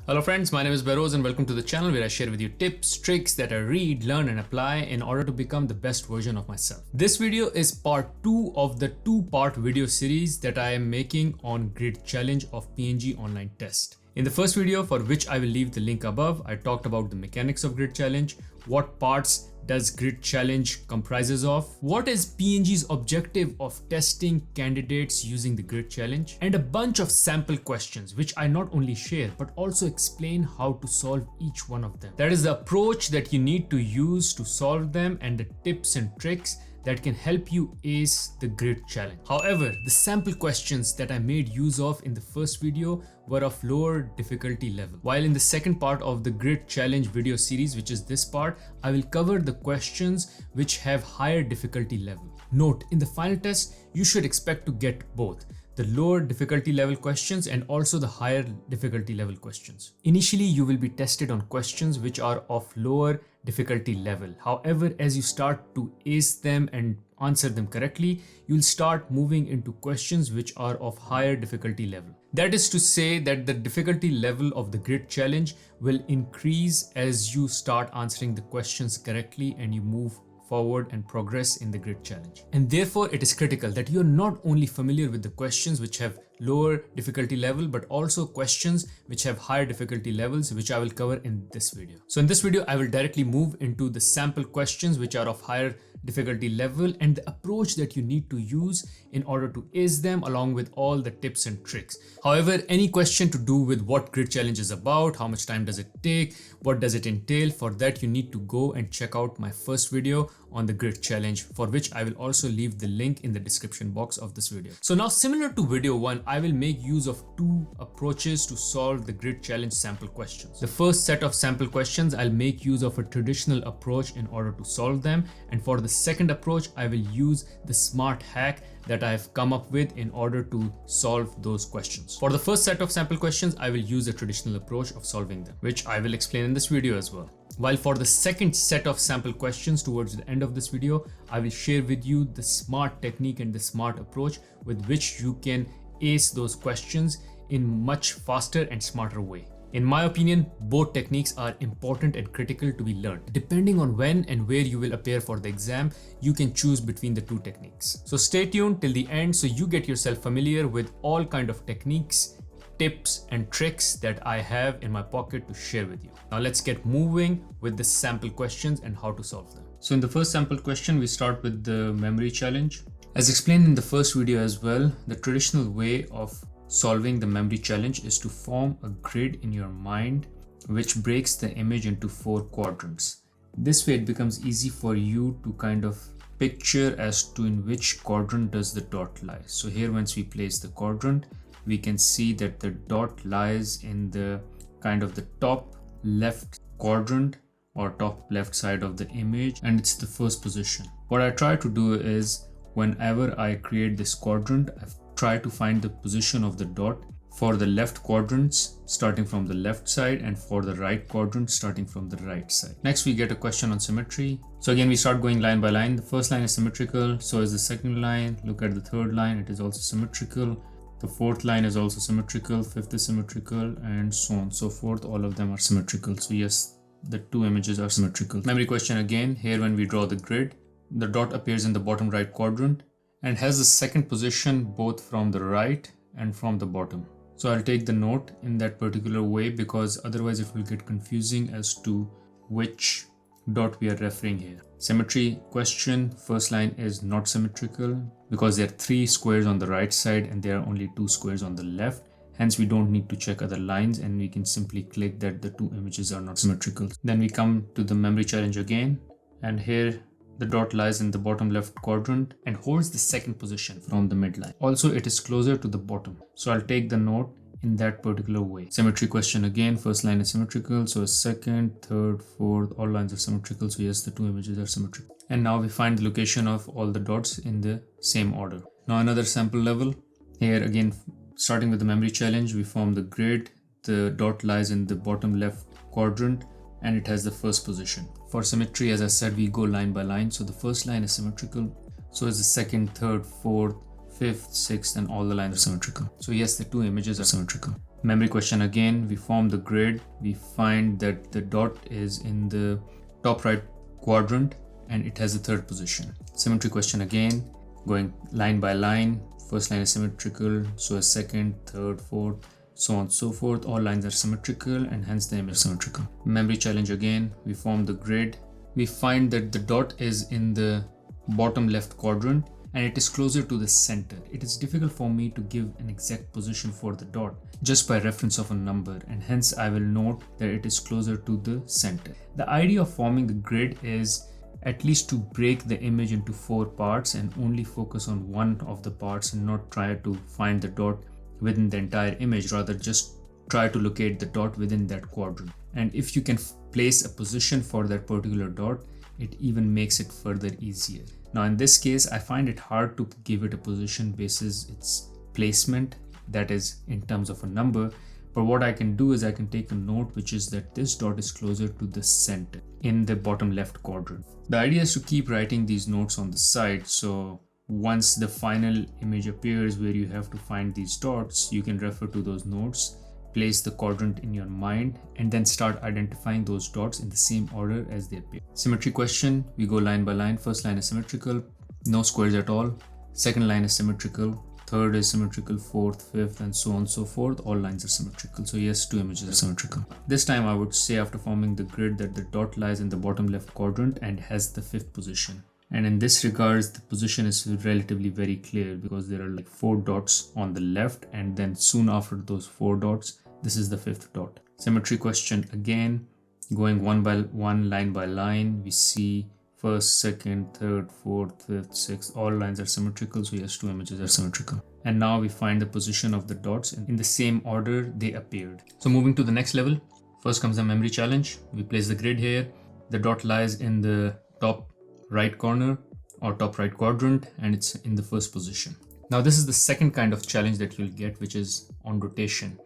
Hello friends, my name is Bahroz and welcome to the channel where I share with you tips, tricks that I read, learn and apply in order to become the best version of myself. This video is part 2 of the 2-part video series that I am making on grid challenge of PNG online test. In the first video, for which I will leave the link above, I talked about the mechanics of grid challenge, what parts does grid challenge comprises of, what is PNG's objective of testing candidates using the grid challenge, and a bunch of sample questions which I not only share but also explain how to solve each one of them. That is the approach that you need to use to solve them and the tips and tricks that can help you ace the grid challenge. However, the sample questions that I made use of in the first video were of lower difficulty level. While in the second part of the grid challenge video series, which is this part, I will cover the questions which have higher difficulty level. Note, in the final test, you should expect to get both the lower difficulty level questions and also the higher difficulty level questions. Initially, you will be tested on questions which are of lower difficulty level. However, as you start to ace them and answer them correctly, you'll start moving into questions which are of higher difficulty level. That is to say that the difficulty level of the grid challenge will increase as you start answering the questions correctly and you move forward and progress in the grid challenge. And therefore, it is critical that you are not only familiar with the questions which have lower difficulty level, but also questions which have higher difficulty levels, which I will cover in this video. So in this video, I will directly move into the sample questions which are of higher difficulty level and the approach that you need to use in order to ace them, along with all the tips and tricks. However, any question to do with what grid challenge is about, how much time does it take, what does it entail, for that you need to go and check out my first video on the grid challenge, for which I will also leave the link in the description box of this video. So now, similar to video 1, I will make use of 2 approaches to solve the grid challenge sample questions. The first set of sample questions, I'll make use of a traditional approach in order to solve them, and for the second approach, I will use the smart hack that I have come up with in order to solve those questions. For the first set of sample questions, I will use a traditional approach of solving them, which I will explain in this video as well. While for the second set of sample questions towards the end of this video, I will share with you the smart technique and the smart approach with which you can ace those questions in much faster and smarter way. In my opinion, both techniques are important and critical to be learned. Depending on when and where you will appear for the exam, you can choose between the 2 techniques. So stay tuned till the end so you get yourself familiar with all kind of techniques, tips and tricks that I have in my pocket to share with you. Now let's get moving with the sample questions and how to solve them. So in the first sample question, we start with the memory challenge. As explained in the first video as well, the traditional way of solving the memory challenge is to form a grid in your mind which breaks the image into 4 quadrants. This way it becomes easy for you to kind of picture as to in which quadrant does the dot lie. So here, once we place the quadrant, we can see that the dot lies in the kind of the top left quadrant or top left side of the image, and it's the first position. What I try to do is, whenever I create this quadrant, I try to find the position of the dot for the left quadrants starting from the left side and for the right quadrant starting from the right side. Next, we get a question on symmetry. So again, we start going line by line. The first line is symmetrical, so is the second line. Look at the third line, it is also symmetrical. The fourth line is also symmetrical, fifth is symmetrical, and so on and so forth. All of them are symmetrical. So yes, the 2 images are symmetrical. Memory question again. Here, when we draw the grid, the dot appears in the bottom right quadrant and has the second position both from the right and from the bottom. So I'll take the note in that particular way because otherwise it will get confusing as to which dot we are referring here. Symmetry question, first line is not symmetrical because there are 3 squares on the right side and there are only 2 squares on the left. Hence, we don't need to check other lines and we can simply click that the 2 images are not symmetrical. Then we come to the memory challenge again, and here the dot lies in the bottom left quadrant and holds the second position from the midline. Also, it is closer to the bottom. So I'll take the note in that particular way. Symmetry question again, first line is symmetrical, so second, third, fourth, all lines are symmetrical. So yes, the 2 images are symmetrical. And now we find the location of all the dots in the same order. Now another sample level. Here again, starting with the memory challenge, we form the grid. The dot lies in the bottom left quadrant and it has the first position. For symmetry, as I said, we go line by line. So the first line is symmetrical, so is the second, third, fourth, 5th, 6th, and all the lines are symmetrical. So yes, the 2 images are symmetrical. Memory question again, we form the grid, we find that the dot is in the top right quadrant and it has the third position. Symmetry question again, going line by line, first line is symmetrical, so is second, third, fourth, so on and so forth. All lines are symmetrical and hence the image is symmetrical. Memory challenge again, we form the grid, we find that the dot is in the bottom left quadrant and it is closer to the center. It is difficult for me to give an exact position for the dot just by reference of a number, and hence I will note that it is closer to the center. The idea of forming the grid is at least to break the image into 4 parts and only focus on one of the parts and not try to find the dot within the entire image, rather just try to locate the dot within that quadrant. And if you can place a position for that particular dot, it even makes it further easier. Now in this case, I find it hard to give it a position basis its placement, that is in terms of a number, but what I can do is I can take a note, which is that this dot is closer to the center in the bottom left quadrant. The idea is to keep writing these notes on the side, so once the final image appears where you have to find these dots, you can refer to those notes, place the quadrant in your mind, and then start identifying those dots in the same order as they appear. Symmetry question, we go line by line. First line is symmetrical, no squares at all. Second line is symmetrical, third is symmetrical, fourth, fifth, and so on and so forth. All lines are symmetrical. So yes, 2 images are symmetrical. This time I would say after forming the grid that the dot lies in the bottom left quadrant and has the 5th position. And in this regards, the position is relatively very clear because there are like 4 dots on the left, and then soon after those 4 dots, this is the 5th dot. Symmetry question again, going one by one, line by line, we see first, second, third, fourth, fifth, sixth, all lines are symmetrical, so yes, 2 images are symmetrical. And now we find the position of the dots in the same order they appeared. So moving to the next level, first comes the memory challenge. We place the grid here, the dot lies in the top right corner or top right quadrant and it's in the first position. Now this is the second kind of challenge that you'll get, which is on rotation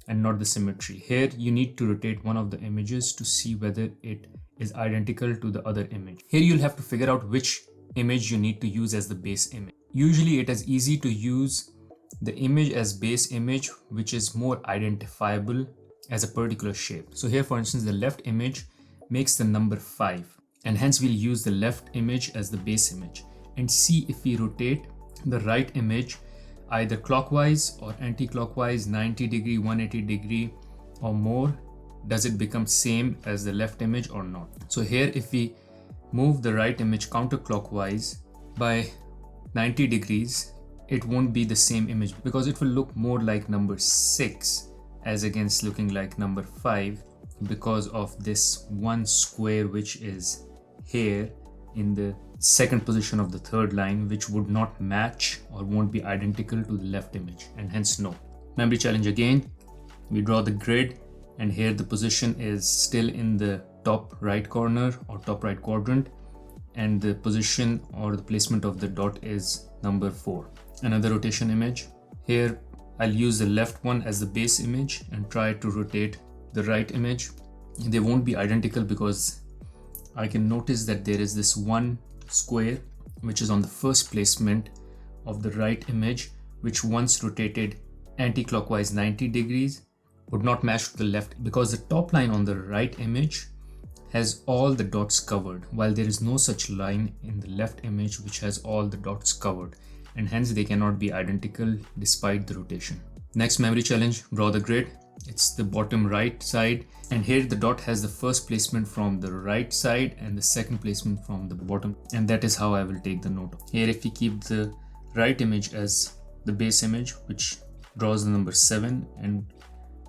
and not the symmetry. Here you need to rotate one of the images to see whether it is identical to the other image. Here you'll have to figure out which image you need to use as the base image. Usually it is easy to use the image as base image, which is more identifiable as a particular shape. So here, for instance, the left image makes the number 5, and hence we'll use the left image as the base image and see if we rotate the right image either clockwise or anti-clockwise, 90 degree, 180 degree or more, does it become same as the left image or not. So here if we move the right image counterclockwise by 90 degrees, it won't be the same image because it will look more like number 6 as against looking like number 5 because of this one square which is here in the second position of the third line, which would not match or won't be identical to the left image, and hence no. Memory challenge again, we draw the grid and here the position is still in the top right corner or top right quadrant, and the position or the placement of the dot is number 4. Another rotation image, here I'll use the left one as the base image and try to rotate the right image. They won't be identical because I can notice that there is this one square which is on the first placement of the right image, which once rotated anti-clockwise 90 degrees would not match to the left because the top line on the right image has all the dots covered, while there is no such line in the left image which has all the dots covered, and hence they cannot be identical despite the rotation. Next memory challenge, draw the grid. It's the bottom right side, and here the dot has the first placement from the right side and the second placement from the bottom, and that is how I will take the note. Here if we keep the right image as the base image, which draws the number 7, and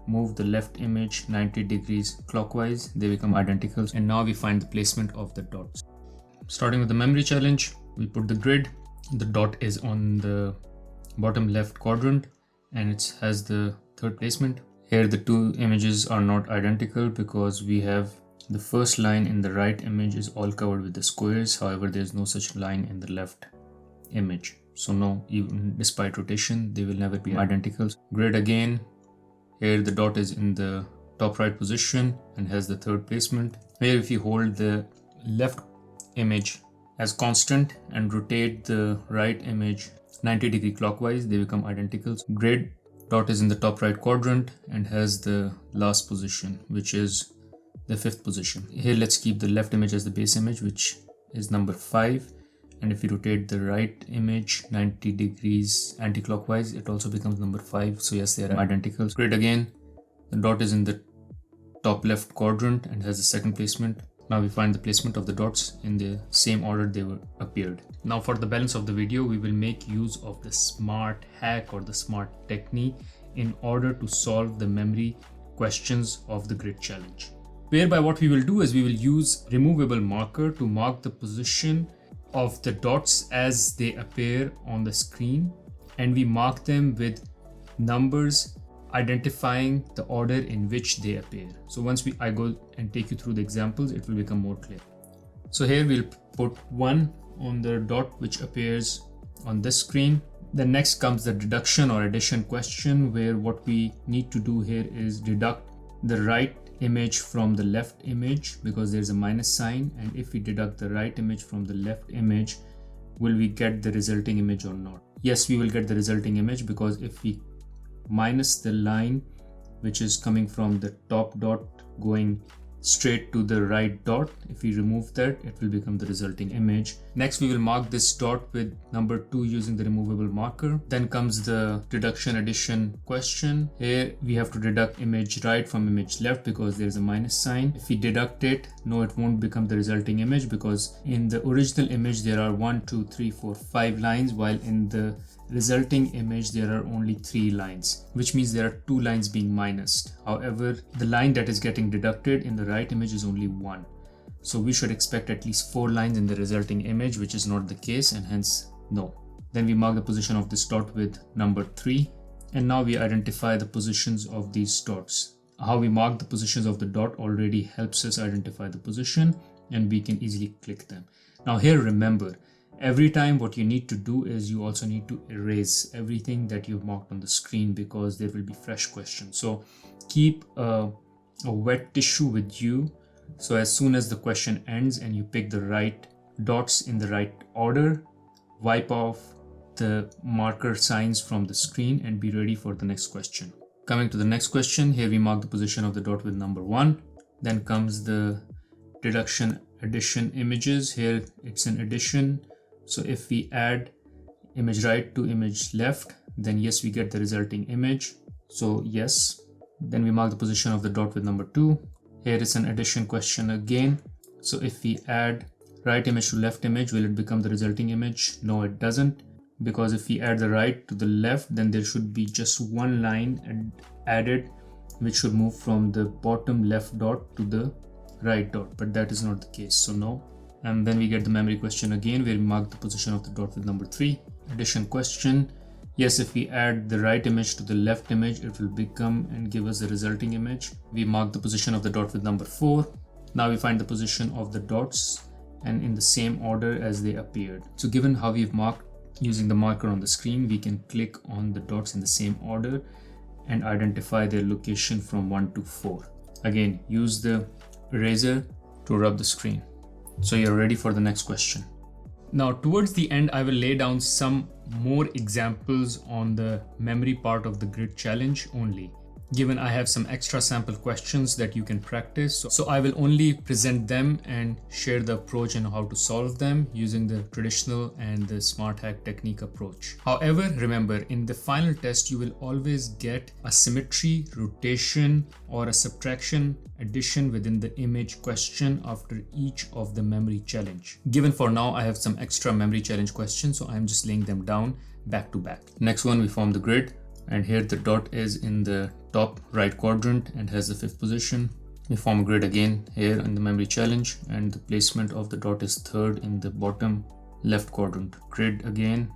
move the left image 90 degrees clockwise, they become identical, and now we find the placement of the dots. Starting with the memory challenge, we put the grid, the dot is on the bottom left quadrant and it has the third placement. Here the 2 images are not identical because we have the first line in the right image is all covered with the squares, however there is no such line in the left image, so no, even despite rotation they will never be identical. Grid again, here the dot is in the top right position and has the third placement. Here if you hold the left image as constant and rotate the right image 90 degree clockwise, they become identical. Grid Dot is in the top right quadrant and has the last position, which is the 5th position. Here let's keep the left image as the base image, which is number 5. And if you rotate the right image 90 degrees anti-clockwise, it also becomes number 5. So yes, they are identical. Grid again, the dot is in the top left quadrant and has the 2nd placement. Now we find the placement of the dots in the same order they were appeared. Now for the balance of the video, we will make use of the smart hack or the smart technique in order to solve the memory questions of the grid challenge. Whereby what we will do is we will use removable marker to mark the position of the dots as they appear on the screen, and we mark them with numbers identifying the order in which they appear. So once I go and take you through the examples, it will become more clear. So here we'll put 1 on the dot which appears on this screen. Then next comes the deduction or addition question, where what we need to do here is deduct the right image from the left image because there's a minus sign, and if we deduct the right image from the left image, will we get the resulting image or not? Yes, we will get the resulting image, because if we minus the line which is coming from the top dot going straight to the right dot, if we remove that, it will become the resulting image. Next we will mark this dot with number 2 using the removable marker. Then comes the deduction addition question. Here we have to deduct image right from image left because there is a minus sign. If we deduct it, no, it won't become the resulting image, because in the original image there are 1 2 3 4 5 lines, while in the resulting image there are only 3 lines, which means there are 2 lines being minused. However, the line that is getting deducted in the right image is only 1, so we should expect at least 4 lines in the resulting image, which is not the case, and hence no. Then we mark the position of this dot with number 3, and now we identify the positions of these dots. How we mark the positions of the dot already helps us identify the position, and we can easily click them. Now here, remember, every time what you need to do is you also need to erase everything that you've marked on the screen, because there will be fresh questions. So keep a wet tissue with you, so as soon as the question ends and you pick the right dots in the right order, wipe off the marker signs from the screen and be ready for the next question. Coming to the next question, here we mark the position of the dot with number 1. Then comes the deduction addition images. Here it's an addition, so if we add image right to image left, then yes, we get the resulting image, so yes. Then we mark the position of the dot with number 2. Here is an addition question again, so if we add right image to left image, will it become the resulting image? No, it doesn't, because if we add the right to the left, then there should be just 1 line added, which should move from the bottom left dot to the right dot, but that is not the case, so no. And then we get the memory question again, where we mark the position of the dot with number 3. Addition question. Yes, if we add the right image to the left image, it will become and give us the resulting image. We mark the position of the dot with number 4. Now we find the position of the dots and in the same order as they appeared. So given how we've marked using the marker on the screen, we can click on the dots in the same order and identify their location from 1 to 4. Again, use the eraser to rub the screen. So you're ready for the next question. Now towards the end, I will lay down some more examples on the memory part of the grid challenge only, given I have some extra sample questions that you can practice. So I will only present them and share the approach and how to solve them using the traditional and the smart hack technique approach. However, remember, in the final test, you will always get a symmetry, rotation, or a subtraction addition within the image question after each of the memory challenge. Given for now, I have some extra memory challenge questions, so I'm just laying them down back to back. Next one, we form the grid. And here the dot is in the top right quadrant and has the 5th position. We form a grid again here in the memory challenge, and the placement of the dot is 3rd in the bottom left quadrant. Grid again,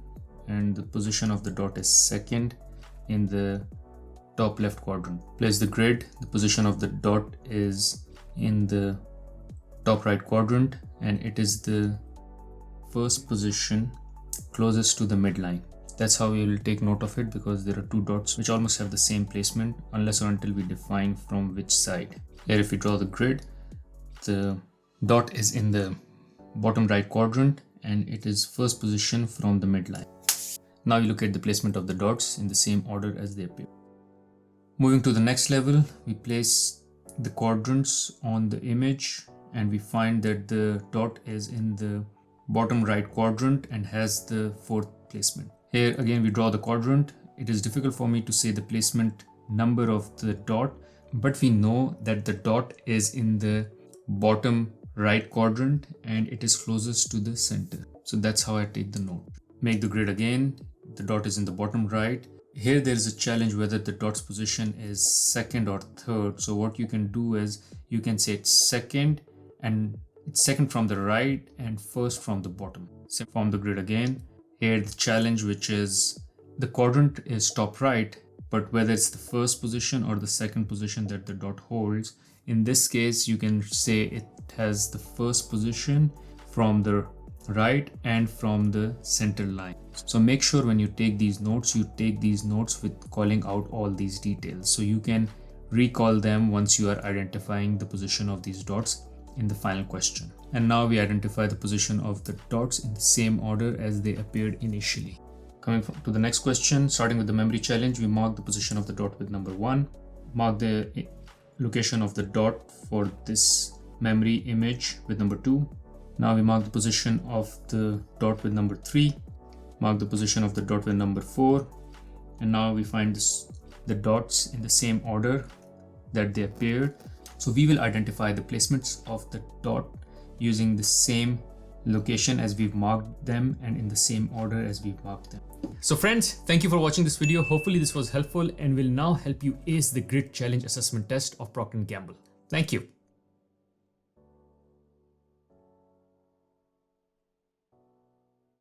and the position of the dot is 2nd in the top left quadrant. Place the grid. The position of the dot is in the top right quadrant, and it is the 1st position closest to the midline. That's how we will take note of it, because there are 2 dots which almost have the same placement unless or until we define from which side. Here if we draw the grid, the dot is in the bottom right quadrant and it is 1st position from the midline. Now you look at the placement of the dots in the same order as they appear. Moving to the next level, we place the quadrants on the image and we find that the dot is in the bottom right quadrant and has the fourth placement. Here again we draw the quadrant. It is difficult for me to say the placement number of the dot, but we know that the dot is in the bottom right quadrant and it is closest to the center. So that's how I take the note. Make the grid again. The dot is in the bottom right. Here there is a challenge whether the dot's position is second or third. So what you can do is you can say it's second, and it's second from the right and first from the bottom. So form the grid again. Here the challenge, which is the quadrant is top right, but whether it's the first position or the second position that the dot holds. In this case, you can say it has the first position from the right and from the center line. So make sure when you take these notes, you take these notes with calling out all these details, so you can recall them once you are identifying the position of these dots in the final question. And now we identify the position of the dots in the same order as they appeared initially. Coming to the next question, starting with the memory challenge, we mark the position of the dot with number 1, mark the location of the dot for this memory image with number 2. Now we mark the position of the dot with number 3, mark the position of the dot with number 4, and now we find the dots in the same order that they appeared. So we will identify the placements of the dot using the same location as we've marked them and in the same order as we've marked them. So friends, thank you for watching this video. Hopefully this was helpful and will now help you ace the grid challenge assessment test of Procter & Gamble. Thank you.